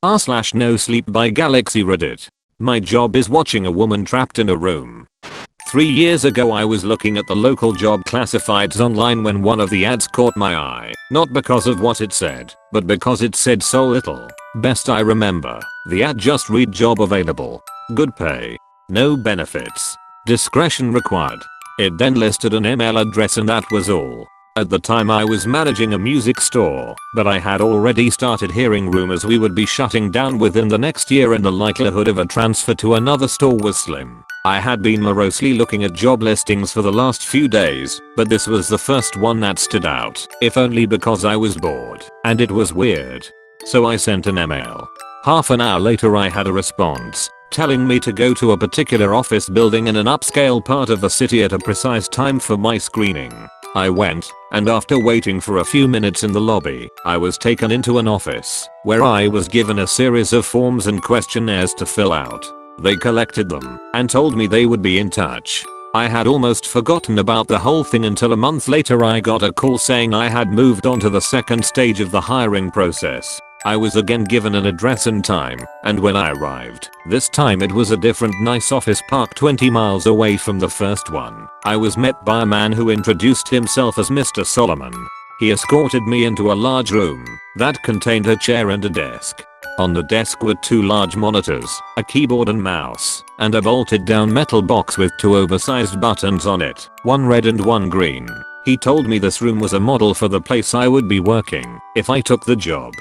r/rNoSleep by Galaxy Reddit. My job is watching a woman trapped in a room. 3 years ago I was looking at the local job classifieds online when one of the ads caught my eye, not because of what it said, but because it said so little. Best I remember, the ad just read job available. Good pay. No benefits. Discretion required. It then listed an email address and that was all. At the time I was managing a music store, but I had already started hearing rumors we would be shutting down within the next year and the likelihood of a transfer to another store was slim. I had been morosely looking at job listings for the last few days, but this was the first one that stood out, if only because I was bored, and it was weird. So I sent an email. Half an hour later I had a response, telling me to go to a particular office building in an upscale part of the city at a precise time for my screening. I went, and after waiting for a few minutes in the lobby, I was taken into an office, where I was given a series of forms and questionnaires to fill out. They collected them, and told me they would be in touch. I had almost forgotten about the whole thing until a month later I got a call saying I had moved on to the second stage of the hiring process. I was again given an address and time, and when I arrived, this time it was a different nice office parked 20 miles away from the first one. I was met by a man who introduced himself as Mr. Solomon. He escorted me into a large room that contained a chair and a desk. On the desk were 2 large monitors, a keyboard and mouse, and a bolted down metal box with 2 oversized buttons on it, one red and one green. He told me this room was a model for the place I would be working if I took the job.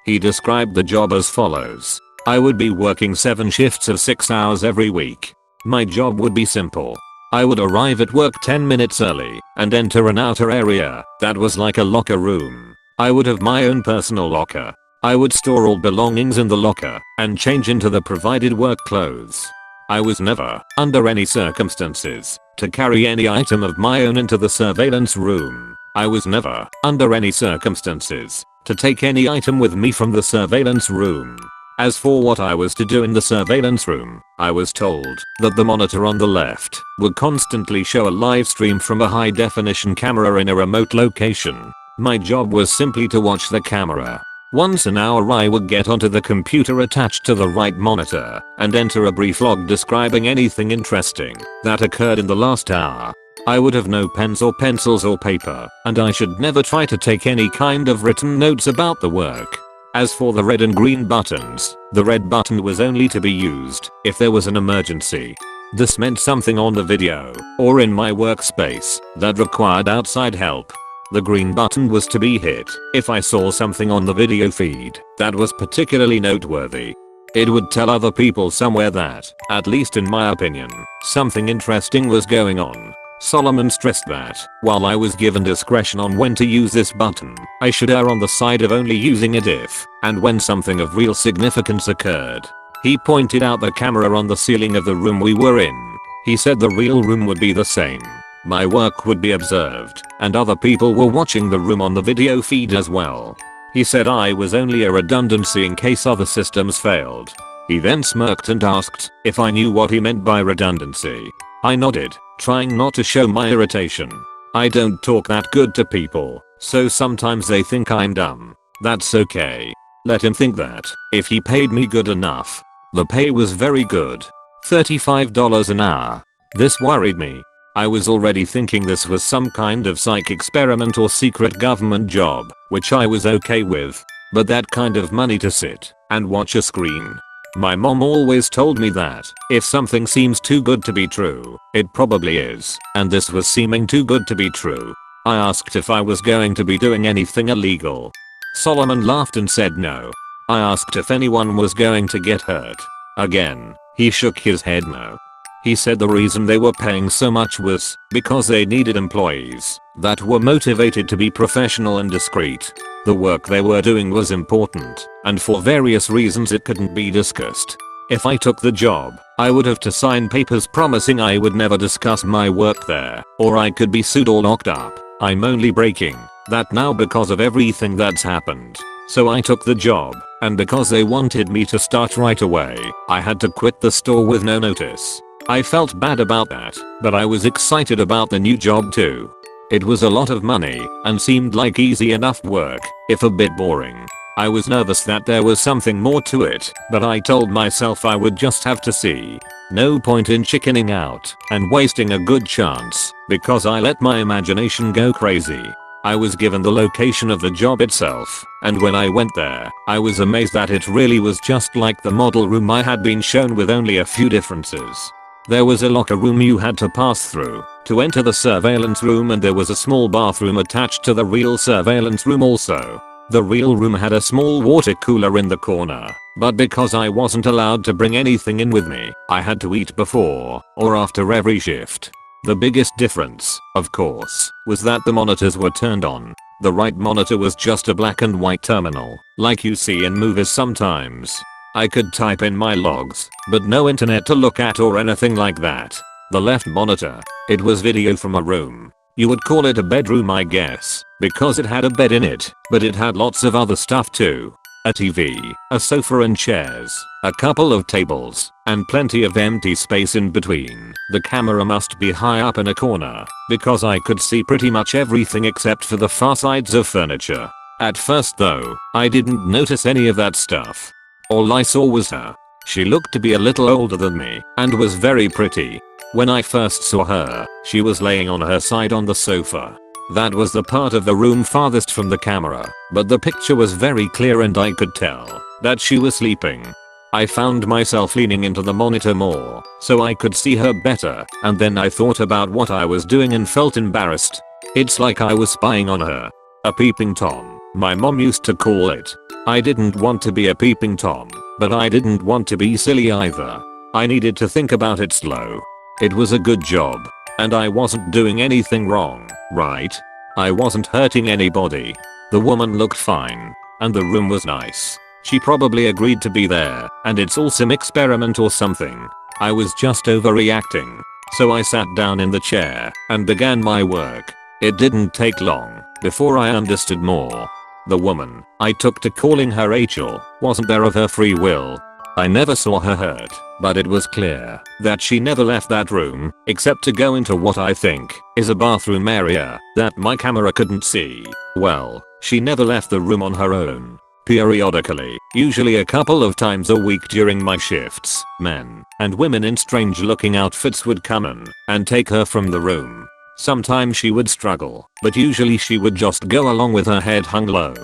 He described the job as follows. I would be working 7 shifts of 6 hours every week. My job would be simple. I would arrive at work 10 minutes early and enter an outer area that was like a locker room. I would have my own personal locker. I would store all belongings in the locker and change into the provided work clothes. I was never, under any circumstances, to carry any item of my own into the surveillance room. I was never, under any circumstances, to take any item with me from the surveillance room. As for what I was to do in the surveillance room, I was told that the monitor on the left would constantly show a live stream from a high definition camera in a remote location. My job was simply to watch the camera. Once an hour I would get onto the computer attached to the right monitor and enter a brief log describing anything interesting that occurred in the last hour. I would have no pens or pencils or paper, and I should never try to take any kind of written notes about the work. As for the red and green buttons, the red button was only to be used if there was an emergency. This meant something on the video or in my workspace that required outside help. The green button was to be hit if I saw something on the video feed that was particularly noteworthy. It would tell other people somewhere that, at least in my opinion, something interesting was going on. Solomon stressed that, while I was given discretion on when to use this button, I should err on the side of only using it if and when something of real significance occurred. He pointed out the camera on the ceiling of the room we were in. He said the real room would be the same. My work would be observed, and other people were watching the room on the video feed as well. He said I was only a redundancy in case other systems failed. He then smirked and asked if I knew what he meant by redundancy. I nodded, trying not to show my irritation. I don't talk that good to people, so sometimes they think I'm dumb. That's okay. Let him think that, if he paid me good enough. The pay was very good. $35 an hour. This worried me. I was already thinking this was some kind of psych experiment or secret government job, which I was okay with. But that kind of money to sit and watch a screen. My mom always told me that if something seems too good to be true, it probably is, and this was seeming too good to be true. I asked if I was going to be doing anything illegal. Solomon laughed and said no. I asked if anyone was going to get hurt. Again, he shook his head no. He said the reason they were paying so much was because they needed employees that were motivated to be professional and discreet. The work they were doing was important, and for various reasons it couldn't be discussed. If I took the job, I would have to sign papers promising I would never discuss my work there, or I could be sued or locked up. I'm only breaking that now because of everything that's happened. So I took the job, and because they wanted me to start right away, I had to quit the store with no notice. I felt bad about that, but I was excited about the new job too. It was a lot of money and seemed like easy enough work, if a bit boring. I was nervous that there was something more to it, but I told myself I would just have to see. No point in chickening out and wasting a good chance because I let my imagination go crazy. I was given the location of the job itself, and when I went there, I was amazed that it really was just like the model room I had been shown with only a few differences. There was a locker room you had to pass through to enter the surveillance room, and there was a small bathroom attached to the real surveillance room also. The real room had a small water cooler in the corner, but because I wasn't allowed to bring anything in with me, I had to eat before or after every shift. The biggest difference, of course, was that the monitors were turned on. The right monitor was just a black and white terminal, like you see in movies sometimes. I could type in my logs, but no internet to look at or anything like that. The left monitor, it was video from a room. You would call it a bedroom, I guess, because it had a bed in it, but it had lots of other stuff too. A TV, a sofa and chairs, a couple of tables, and plenty of empty space in between. The camera must be high up in a corner, because I could see pretty much everything except for the far sides of furniture. At first though, I didn't notice any of that stuff. All I saw was her. She looked to be a little older than me, and was very pretty. When I first saw her, she was laying on her side on the sofa. That was the part of the room farthest from the camera, but the picture was very clear and I could tell that she was sleeping. I found myself leaning into the monitor more so I could see her better, and then I thought about what I was doing and felt embarrassed. It's like I was spying on her. A peeping Tom, my mom used to call it. I didn't want to be a peeping Tom, but I didn't want to be silly either. I needed to think about it slow. It was a good job, and I wasn't doing anything wrong, right? I wasn't hurting anybody. The woman looked fine, and the room was nice. She probably agreed to be there, and it's all some experiment or something. I was just overreacting. So I sat down in the chair and began my work. It didn't take long before I understood more. The woman I took to calling her Rachel wasn't there of her free will. I never saw her hurt, but it was clear that she never left that room except to go into what I think is a bathroom area that my camera couldn't see. Well, she never left the room on her own. Periodically, usually a couple of times a week during my shifts, men and women in strange looking outfits would come in and take her from the room. Sometimes she would struggle, but usually she would just go along with her head hung low.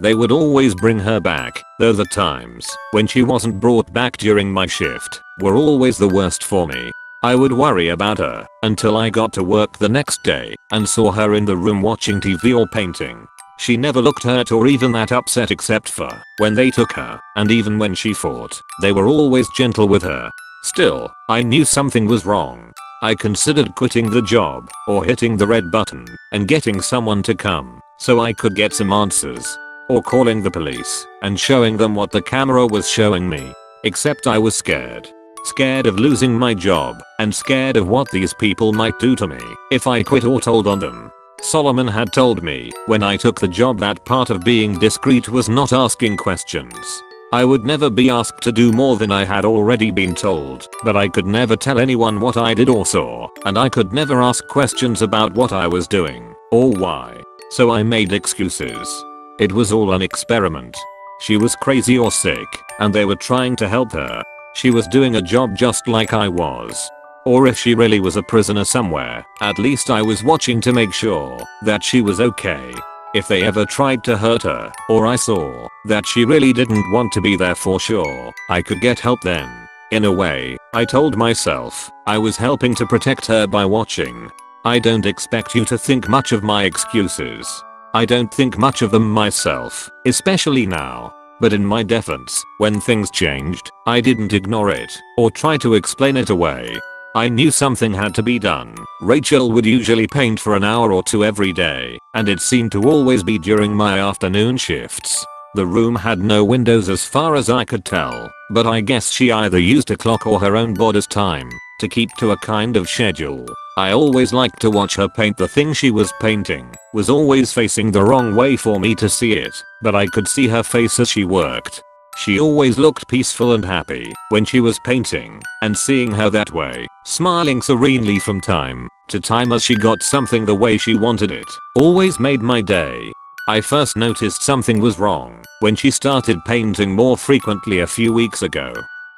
They would always bring her back, though the times when she wasn't brought back during my shift were always the worst for me. I would worry about her until I got to work the next day and saw her in the room watching TV or painting. She never looked hurt or even that upset except for when they took her, and even when she fought, they were always gentle with her. Still, I knew something was wrong. I considered quitting the job or hitting the red button and getting someone to come so I could get some answers. Or calling the police and showing them what the camera was showing me. Except I was scared. Scared of losing my job and scared of what these people might do to me if I quit or told on them. Solomon had told me when I took the job that part of being discreet was not asking questions. I would never be asked to do more than I had already been told, but I could never tell anyone what I did or saw, and I could never ask questions about what I was doing or why. So I made excuses. It was all an experiment. She was crazy or sick, and they were trying to help her. She was doing a job just like I was. Or if she really was a prisoner somewhere, at least I was watching to make sure that she was okay. If they ever tried to hurt her, or I saw that she really didn't want to be there for sure, I could get help then. In a way, I told myself I was helping to protect her by watching. I don't expect you to think much of my excuses. I don't think much of them myself, especially now. But in my defense, when things changed, I didn't ignore it or try to explain it away. I knew something had to be done. Rachel would usually paint for an hour or two every day, and it seemed to always be during my afternoon shifts. The room had no windows as far as I could tell, but I guess she either used a clock or her own body's time to keep to a kind of schedule. I always liked to watch her paint. The thing she was painting was always facing the wrong way for me to see it, but I could see her face as she worked. She always looked peaceful and happy when she was painting, and seeing her that way, smiling serenely from time to time as she got something the way she wanted it, always made my day. I first noticed something was wrong when she started painting more frequently a few weeks ago.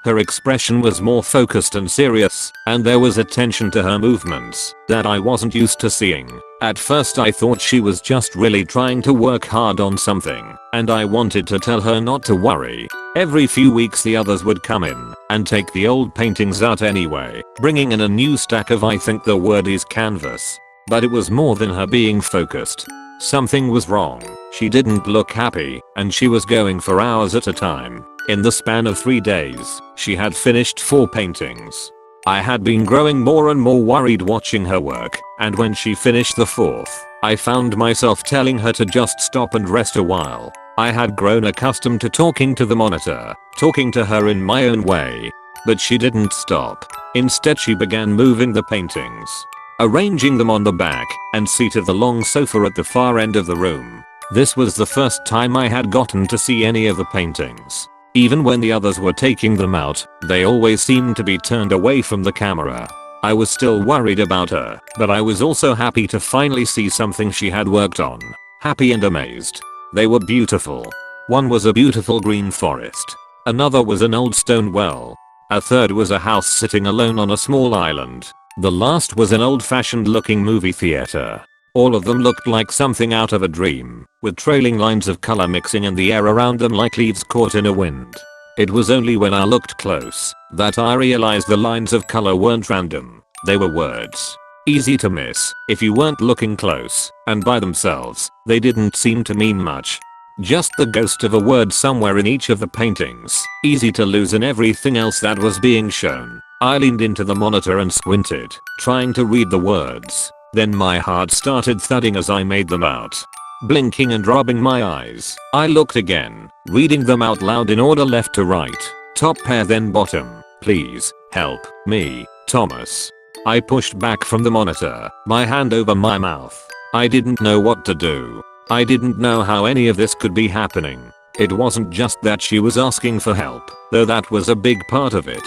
Her expression was more focused and serious, and there was attention to her movements that I wasn't used to seeing. At first I thought she was just really trying to work hard on something, and I wanted to tell her not to worry. Every few weeks the others would come in and take the old paintings out anyway, bringing in a new stack of, I think the word is, canvas. But it was more than her being focused. Something was wrong. She didn't look happy, and she was going for hours at a time. In the span of 3 days, she had finished 4 paintings. I had been growing more and more worried watching her work, and when she finished the 4th, I found myself telling her to just stop and rest a while. I had grown accustomed to talking to the monitor, talking to her in my own way. But she didn't stop. Instead she began moving the paintings, arranging them on the back and seat of the long sofa at the far end of the room. This was the first time I had gotten to see any of the paintings. Even when the others were taking them out, they always seemed to be turned away from the camera. I was still worried about her, but I was also happy to finally see something she had worked on. Happy and amazed. They were beautiful. One was a beautiful green forest. Another was an old stone well. A third was a house sitting alone on a small island. The last was an old-fashioned looking movie theater. All of them looked like something out of a dream, with trailing lines of color mixing in the air around them like leaves caught in a wind. It was only when I looked close that I realized the lines of color weren't random. They were words. Easy to miss if you weren't looking close, and by themselves, they didn't seem to mean much. Just the ghost of a word somewhere in each of the paintings, easy to lose in everything else that was being shown. I leaned into the monitor and squinted, trying to read the words. Then my heart started thudding as I made them out. Blinking and rubbing my eyes, I looked again, reading them out loud in order left to right, top pair then bottom. Please, help me, Thomas. I pushed back from the monitor, my hand over my mouth. I didn't know what to do. I didn't know how any of this could be happening. It wasn't just that she was asking for help, though that was a big part of it.